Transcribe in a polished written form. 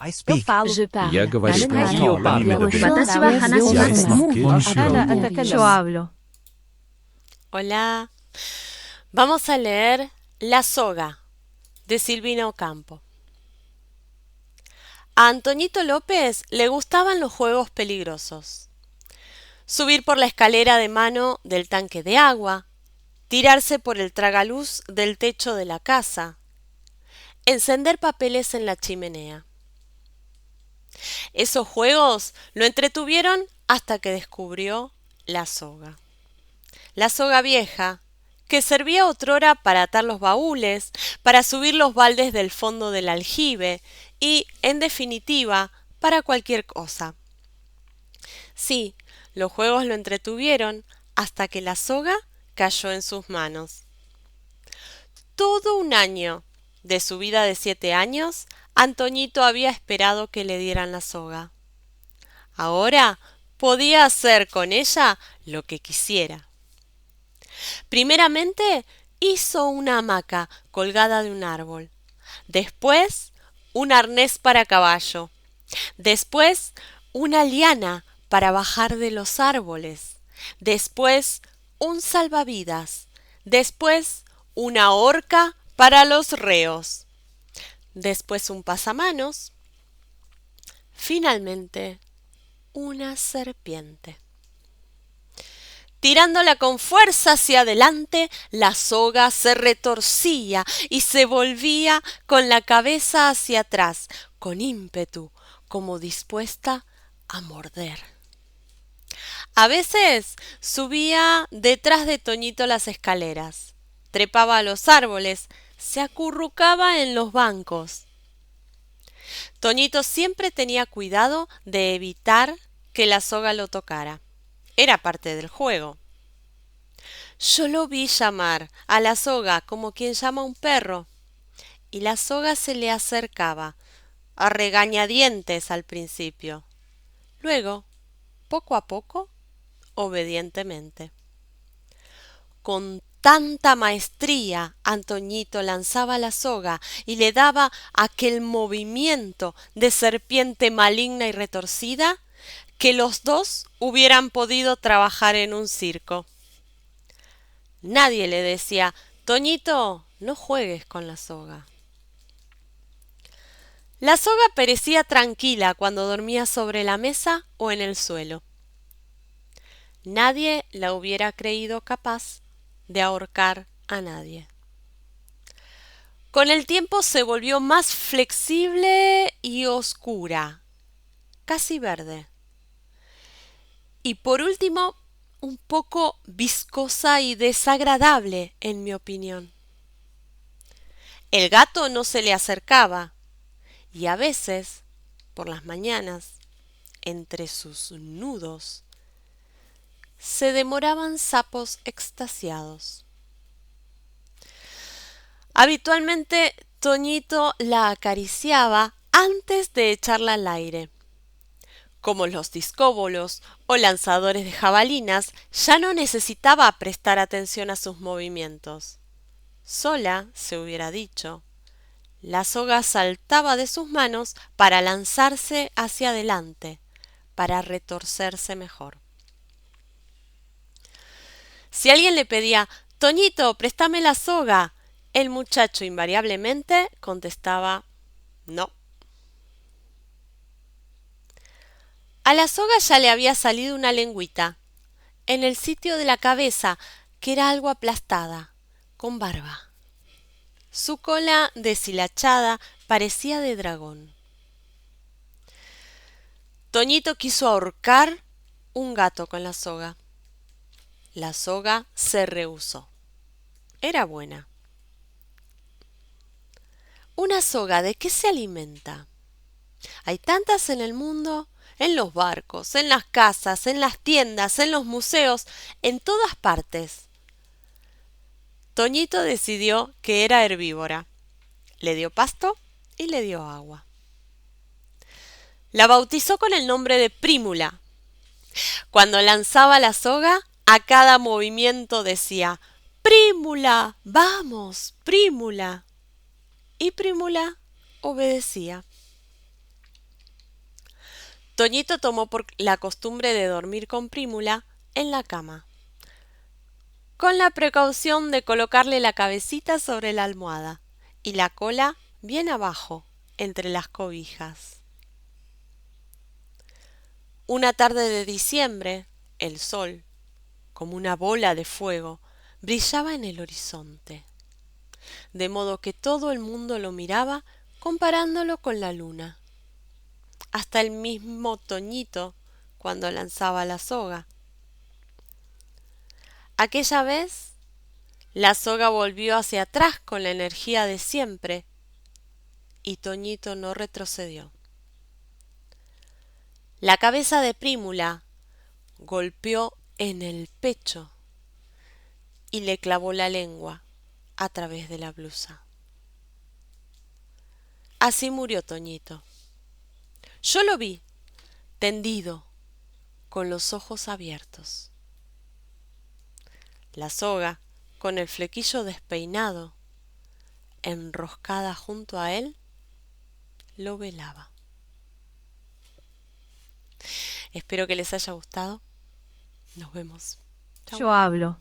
Eu falo. Je parle. Я говорю про Наnen нее, parle. именно Watashi wa hanashimasu. Yo hablo. Hola. Vamos a leer La soga de Silvina Ocampo. A Antoñito López le gustaban los juegos peligrosos. Subir por la escalera de mano del tanque de agua, tirarse por el tragaluz del techo de la casa, encender papeles en la chimenea. Esos juegos lo entretuvieron hasta que descubrió la soga. La soga vieja, que servía otrora para atar los baúles, para subir los baldes del fondo del aljibe y, en definitiva, para cualquier cosa. Sí, los juegos lo entretuvieron hasta que la soga cayó en sus manos. Todo un año de su vida de 7 años, Antoñito había esperado que le dieran la soga. Ahora podía hacer con ella lo que quisiera. Primeramente hizo una hamaca colgada de un árbol. Después un arnés para caballo. Después una liana para bajar de los árboles. Después un salvavidas. Después una horca para los reos. Después un pasamanos. Finalmente una serpiente. Tirándola con fuerza hacia adelante, la soga se retorcía y se volvía con la cabeza hacia atrás, con ímpetu, como dispuesta a morder. A veces subía detrás de Toñito las escaleras, trepaba a los árboles, se acurrucaba en los bancos. Toñito siempre tenía cuidado de evitar que la soga lo tocara. Era parte del juego. Yo lo vi llamar a la soga como quien llama a un perro, y la soga se le acercaba, a regañadientes al principio. Luego, poco a poco, obedientemente. Con tanta maestría, Antoñito lanzaba la soga y le daba aquel movimiento de serpiente maligna y retorcida que los dos hubieran podido trabajar en un circo. Nadie le decía: Toñito, no juegues con la soga. La soga perecía tranquila cuando dormía sobre la mesa o en el suelo. Nadie la hubiera creído capaz de ahorcar a nadie. Con el tiempo se volvió más flexible y oscura, casi verde. Y por último, un poco viscosa y desagradable, en mi opinión. El gato no se le acercaba, y a veces, por las mañanas, entre sus nudos, se demoraban sapos extasiados. Habitualmente, Toñito la acariciaba antes de echarla al aire. Como los discóbolos o lanzadores de jabalinas, ya no necesitaba prestar atención a sus movimientos. Sola, se hubiera dicho, la soga saltaba de sus manos para lanzarse hacia adelante, para retorcerse mejor. Si alguien le pedía: Toñito, préstame la soga, el muchacho invariablemente contestaba: no. A la soga ya le había salido una lengüita, en el sitio de la cabeza, que era algo aplastada, con barba. Su cola deshilachada parecía de dragón. Toñito quiso ahorcar un gato con la soga. La soga se rehusó. Era buena. ¿Una soga de qué se alimenta? Hay tantas en el mundo, en los barcos, en las casas, en las tiendas, en los museos, en todas partes. Toñito decidió que era herbívora. Le dio pasto y le dio agua. La bautizó con el nombre de Prímula. Cuando lanzaba la soga, a cada movimiento decía: Prímula, vamos, Prímula. Y Prímula obedecía. Toñito tomó por la costumbre de dormir con Prímula en la cama, con la precaución de colocarle la cabecita sobre la almohada y la cola bien abajo, entre las cobijas. Una tarde de diciembre, el sol, como una bola de fuego, brillaba en el horizonte, de modo que todo el mundo lo miraba comparándolo con la luna, hasta el mismo Toñito cuando lanzaba la soga. Aquella vez la soga volvió hacia atrás con la energía de siempre y Toñito no retrocedió. La cabeza de Prímula golpeó en el pecho y le clavó la lengua a través de la blusa. Así murió Toñito. Yo lo vi, tendido, con los ojos abiertos. La soga, con el flequillo despeinado, enroscada junto a él, lo velaba. Espero que les haya gustado. Nos vemos. Chau. Yo hablo.